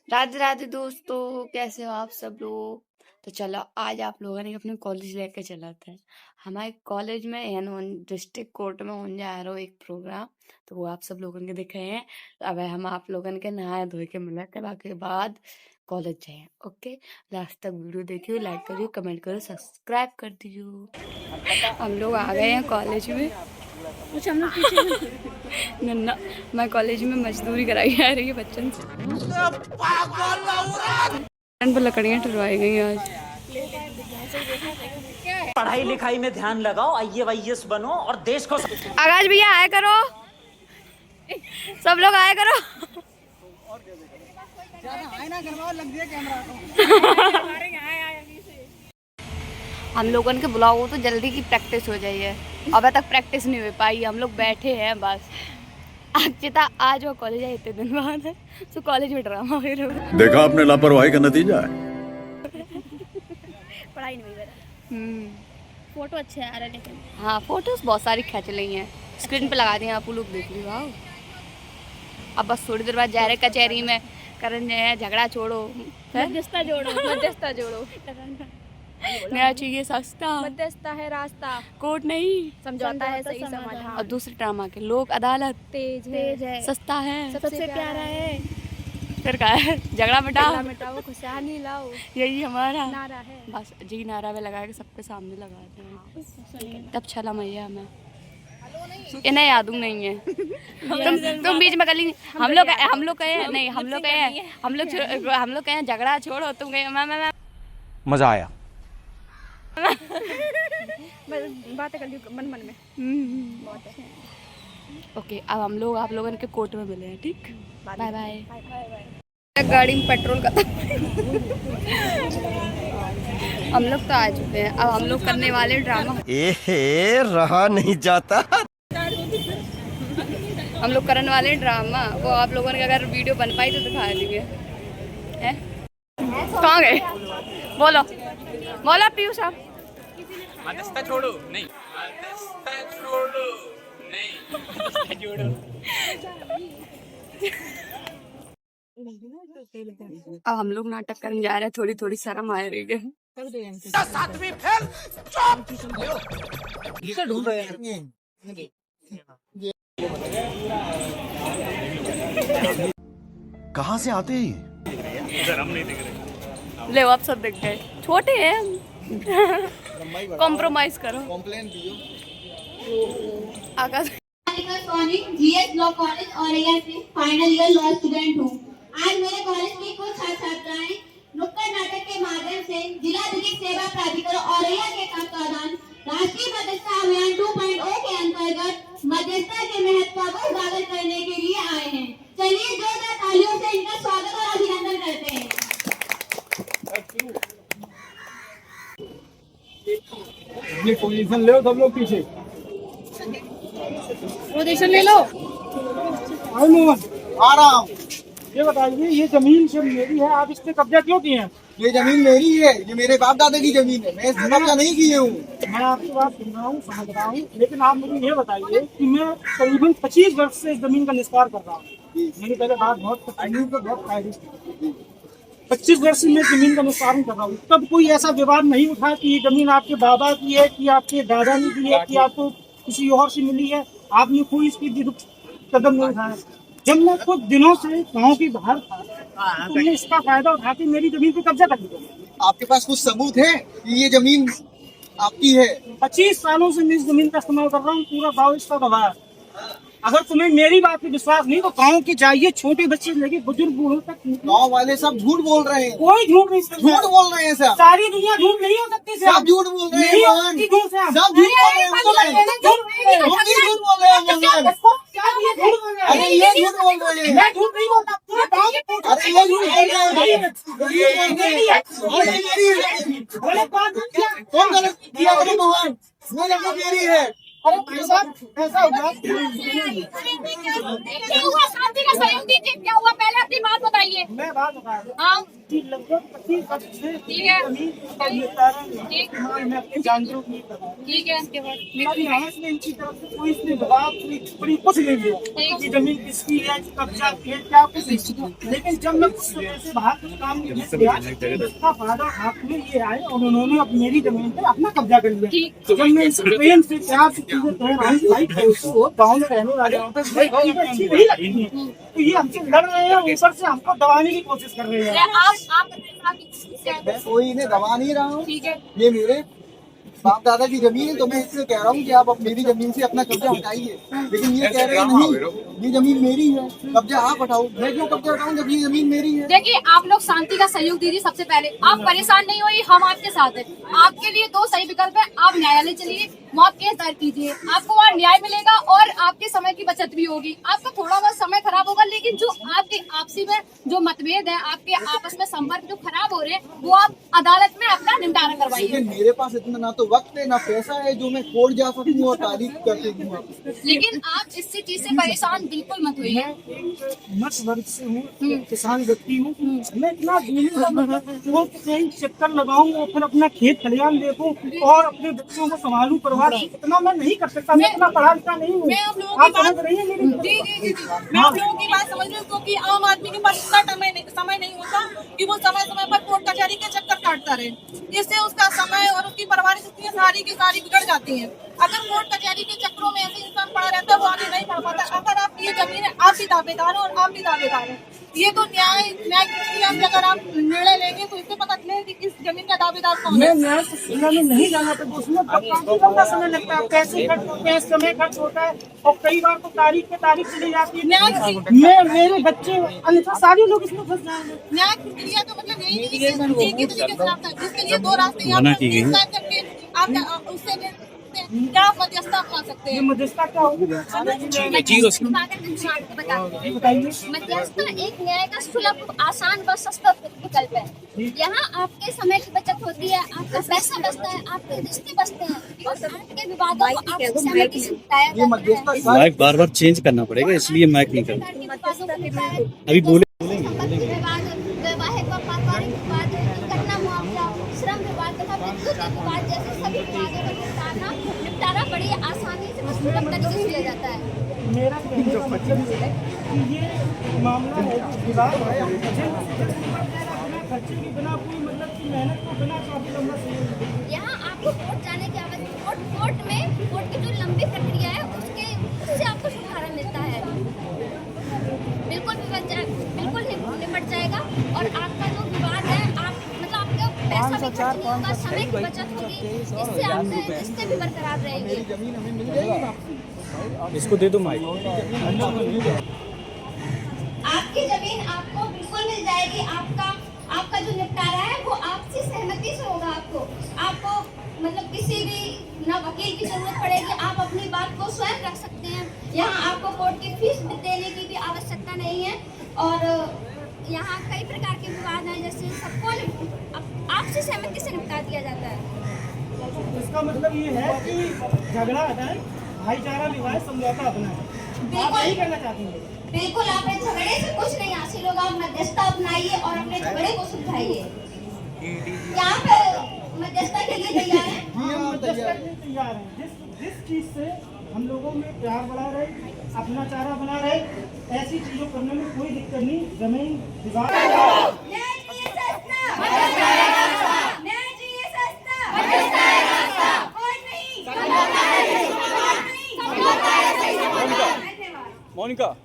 राधे राधे दोस्तों, कैसे हो आप सब लोग। तो चलो आज आप लोगों ने अपने कॉलेज लेके चलाते हैं। हमारे कॉलेज में डिस्ट्रिक्ट कोर्ट में होने जा रहा हो एक प्रोग्राम, तो वो आप सब लोगों के दिखे हैं। तो अब हम आप लोगों के नहाए धोए के मिला के बाद कॉलेज जाए। ओके, लास्ट तक वीडियो देखियो, लाइक करियो, कमेंट करो, सब्सक्राइब कर दियो। हम लोग आ गए हैं कॉलेज में। कुछ हम लोग पीछे नन्ना मैं कॉलेज में मजदूरी कराई जा रही है बच्चन से। पर लकड़ियाँ टुरवाई गई आज। पढ़ाई लिखाई में ध्यान लगाओ, IAS बनो और देश को। आकाश भैया आया करो, सब लोग आया करो। हम लोगों के बुलाओ तो जल्दी की प्रैक्टिस हो जाइए। अभी तक प्रैक्टिस नहीं हो पाई, हम लोग बैठे हैं बस। अक्षिता आज वो कॉलेज आए इतने दिन बाद है, तो कॉलेज में ड्रामा हो रहा है। देखा आपने लापरवाही का नतीजा है। पढ़ाई नहीं हुई। फोटो अच्छे आ रहे हैं लेकिन। हाँ, फोटोज बहुत सारी खींच ली हैं, स्क्रीन पे लगा दी हैं, आप लोग देख ली। वाह, अब बस थोड़ी देर बाद जा रहे कचहरी में करण झगड़ा छोड़ो, मध्यस्थता जोड़ो, मध्यस्थता जोड़ो। नया चाहिए सस्ता, मध्यस्थता है रास्ता, कोर्ट नहीं समझौता है सही समाधान। और दूसरे ड्रामा के लोग अदालत तेज है, सस्ता है, सबसे प्यारा है। फिर क्या है, झगड़ा मिटाओ, मिटाओ खुशहाली लाओ, यही हमारा नारा है। बस जी नारा में लगा के सबके सामने लगाते हैं, तब छला मैया हमें इन्हें याद नहीं है। तुम बीच में गली हम लोग कहे नहीं, हम लोग कहे झगड़ा छोड़ो, तुम कहे मैं मजा आया। बातें कर ली मन में। बहुत है। ओके, अब हम लोग आप लोगों के कोर्ट में मिले हैं, ठीक। Bye bye. गाड़ी में पेट्रोल का हम लोग तो आ चुके हैं, अब हम लोग करने वाले ड्रामा। रहा नहीं जाता। हम लोग करने वाले ड्रामा, वो आप लोगों ने अगर वीडियो बन पाई तो दिखा देंगे। हैं कहाँ गए, बोलो बोलो पीयू साहब। मध्यस्थता छोड़ो नहीं, मध्यस्थता छोड़ो नहीं, मध्यस्थता जोड़ो। अब हम लोग नाटक करने जा रहे हैं, थोड़ी थोड़ी शर्म आ रही है। ढूंढ रहे हैं। कहाँ से आते हैं? हम नहीं दिख रहे। ले आप सब देख गए, छोटे हैं, कॉम्प्रोमाइज करो। कॉम्प्लेन दियो। आकाश GS लॉ कॉलेज औरैया से फाइनल ईयर लॉ स्टूडेंट हूँ। आज मेरे कॉलेज की कुछ छात्र छात्राएं नुक्कड़ नाटक के माध्यम से जिला विधिक सेवा प्राधिकरण औरैया के तत्वाधान राष्ट्रीय मध्यस्थता अभियान 2.0 के अंतर्गत मध्यस्थता के महत्व को उजागर करने के लिए आए हैं। चलिए जोरदार तालियों से इनका स्वागत और अभिनंदन करते हैं। पोजीशन ले सब लोग पीछे पोजीशन ले लो। आ रहा हूँ। ये बताइए, ये जमीन सब मेरी है, आप इस पे कब्जा क्यों किए हैं? ये जमीन मेरी है, ये मेरे बाप दादा की जमीन है, मैं इससे कब्जा नहीं किए हूँ। मैं आपकी बात सुन रहा हूँ, समझ रहा हूँ, लेकिन आप मुझे ये बताइए कि मैं करीबन 25 वर्ष से इस जमीन का निस्तार कर रहा हूँ। मेरी पहले बात बहुत फायदे 25 वर्ष से मैं जमीन का निस्तारण कर रहा हूँ, तब कोई ऐसा विवाद नहीं उठा कि ये जमीन आपके बाबा की है, कि आपके दादा ने दी है, कि आपको किसी और से मिली है। आपने कोई इसकी कदम नहीं उठाया। जब मैं कुछ दिनों से गाँव के बाहर था, तुमने इसका फायदा उठा के मेरी जमीन पे कब्जा कर लिया। आपके पास कुछ सबूत है कि ये जमीन आपकी है? 25 सालों से मैं इस जमीन का इस्तेमाल कर रहा हूँ, पूरा गाँव इसका गवाह है। अगर तुम्हें मेरी बात पे विश्वास नहीं तो गाँव के जाइए, छोटे बच्चे लेके बुजुर्ग बूढ़ों तक। गाँव वाले सब झूठ बोल रहे हैं। कोई झूठ नहीं, झूठ बोल रहे हैं सब। सारी दुनिया झूठ नहीं हो सकती, सब झूठ बोल रहे हैं, सब झूठ बोल रहे हैं, झूठ बोल रहे हैं। अरे ये झूठ बोल रहे हैं, मैं झूठ नहीं बोलता, पूरा गाँव अरे ये झूठ बोल रहे हैं। कौन गलत किया? वो जगह मेरी है। ऐसा होगा क्या हुआ? शांति का सहयोग दीजिए। क्या हुआ, पहले अपनी बात बताइए। मैं बात बता दूं हाँ कि लगभग 25 वर्ष से ठीक है। जमीन का निपटारा ठीक। मैं अपने जानकारों की करवा ठीक है उसके बाद मेरी यहाँ से इनकी तरफ से कोई इसने दबाव कोई कुछ नहीं दिया कि जमीन किसकी है कब्जा की है क्या कुछ नहीं। लेकिन जब मैं कुछ समय से बाहर कुछ काम नहीं किया इसका फायदा हाथ में ये आए और उन्होंने अब मेरी जमीन पे अपना कब्जा कर लिया। ठीक। जब मैं इस प्रेम से प्यार से चीजें कह रहा हूँ भाई को गाँव में रहने वाले होते हैं चीजें अच्छी नहीं लगती हैं तो ये हमसे लड़ रहे हैं ऊपर से हमको दबाने की कोशिश कर रहे हैं। मैं कोई इन्हें दबा नहीं रहा हूँ, ठीक है ये मेरे बाप दादा की जमीन है तो मैं इससे कह रहा हूँ कि आप अब मेरी जमीन से अपना कब्जा हटाइए। लेकिन ये कह रहे हैं नहीं ये जमीन मेरी है, कब्जा आप हटाओ। मैं क्यों कब्जा हटाऊँ जब ये जमीन मेरी है? देखिए आप लोग शांति का सहयोग दीजिए। सबसे पहले आप परेशान नहीं होइए, हम आपके साथ हैं। आपके लिए दो सही विकल्प है, आप न्यायालय चलिए, मौत केस दायर कीजिए, आपको वहाँ न्याय मिलेगा और आपके समय की बचत भी होगी। आपका थोड़ा बहुत समय खराब होगा लेकिन जो आपके आपसी में जो मतभेद है, आपके आपस में संपर्क जो खराब हो रहे हैं वो आप अदालत में अपना निपटारा करवाइए। लेकिन मेरे पास इतना ना तो वक्त है ना पैसा है जो मैं कोर्ट जा सकूँ और तारीख कर सकूँ। लेकिन आप इस चीज से परेशान बिल्कुल मत होइए। मैं एक मध्य वर्ग से हूँ, किसान व्यक्ति हूँ। मैं इतना कोर्ट से ही चक्कर लगाऊं और फिर अपना खेत खलियान देखूं और अपने बच्चों को संभालूं परिवार को, इतना मैं नहीं कर सकता। मैं इतना पढ़ा लिखा नहीं हूँ। मैं आप लोगों की समझ रही हैं मेरी? जी मैं आप लोगों की बात समझ रही हूँ क्योंकि आम आदमी के पास इतना समय नहीं होता कि वो समय समय पर कोर्ट कचहरी के चक्कर काटता रहे, जिससे उसका समय और उसकी परवरिश इतनी सारी की सारी बिगड़ जाती है। अगर कोर्ट कचहरी के चक्करों में ऐसे इंसान पड़ा रहता है वो आगे नहीं बढ़ पाता। अगर आप ये जमीन है आप भी दावेदार हो और आप भी दावेदार हैं, ये तो न्याय अगर आप निर्णय लेंगे तो इससे पता चलेगा कि किस जमीन का दावेदार कौन है। मैं न्याय प्रक्रिया में नहीं जाना तो उसमें काफी लंबा समय लगता है, पैसे खर्च होते हैं, समय खर्च होता है और कई बार तो तारीख पे तारीख चली जाती है। मैं मेरे बच्चे अन्यथा सारे लोग इसमें फंस जाएंगे। न्याय प्रक्रिया का मतलब यही नहीं है कि तरीके से आप जिसके लिए दो रास्ते आप उससे क्या आप मध्यस्थता अपना सकते हैं। मध्यस्थता क्या होगी? मध्यस्थता एक न्याय का सुलभ, आसान व सस्ता विकल्प है। यहाँ आपके समय की बचत होती है, आपका पैसा बचता है, आपके रिश्ते बचते हैं और आपके विवादों को आपकी सहमति से निपटाया जाता है। माइक बार बार चेंज करना पड़ेगा इसलिए माइक नहीं करना। अभी बोले वैवाहिक व पारिवारिक विवाद, घटना मुआवजा, श्रम विवाद तथा विद्युत विवाद जैसे सभी विवादों का निपटारा बड़ी आसानी से सुलभ तरीके से किया जाता है। मेरा कहने का मतलब ये है कि ये मामला है विवाद है, बिना खर्चे के बिना कोई मतलब की मेहनत को बिना काफी लंबा समय। यहाँ आपको कोर्ट जाने की आवश्यकता, कोर्ट की जो लंबी प्रक्रिया है उससे आपको छुटकारा मिलता है। बिल्कुल निपट जाएगा और आपका जो विवाद है आपका पैसा भी खर्च नहीं होगा, समय की बचत होगी, इससे आपके रिश्ते भी बरकरार रहेंगे। इसको दे दो माइक। आपकी जमीन आपको बिल्कुल मिल जाएगी। आपका जो निपटारा है वो आपसी सहमति से होगा। आपको मतलब किसी भी ना वकील की जरूरत पड़ेगी, आप अपनी बात को स्वयं रख सकते हैं। यहाँ आपको कोर्ट की फीस देने की भी आवश्यकता नहीं है और यहाँ कई प्रकार के विवाद हैं जैसे सबको आपसी सहमति से निपटा दिया जाता है। इसका मतलब ये है कि झगड़ा है, भाईचारा विवाह समझौता अपना है। आप यही कहना चाहते हैं? बिल्कुल, आपने झगड़े से कुछ नहीं हासिल होगा। आप मध्यस्थता अपनाइए और अपने झगड़े को सुलझाइए। यहाँ पे मध्यस्थता के लिए तैयार है। मध्यस्थता के लिए तैयार है। जिस चीज से हम लोगों में प्यार बढ़ा रहे, अपना चारा बना रहे, ऐसी चीजों करने में कोई दिक्कत नहीं। जमीन विवाद मोनिका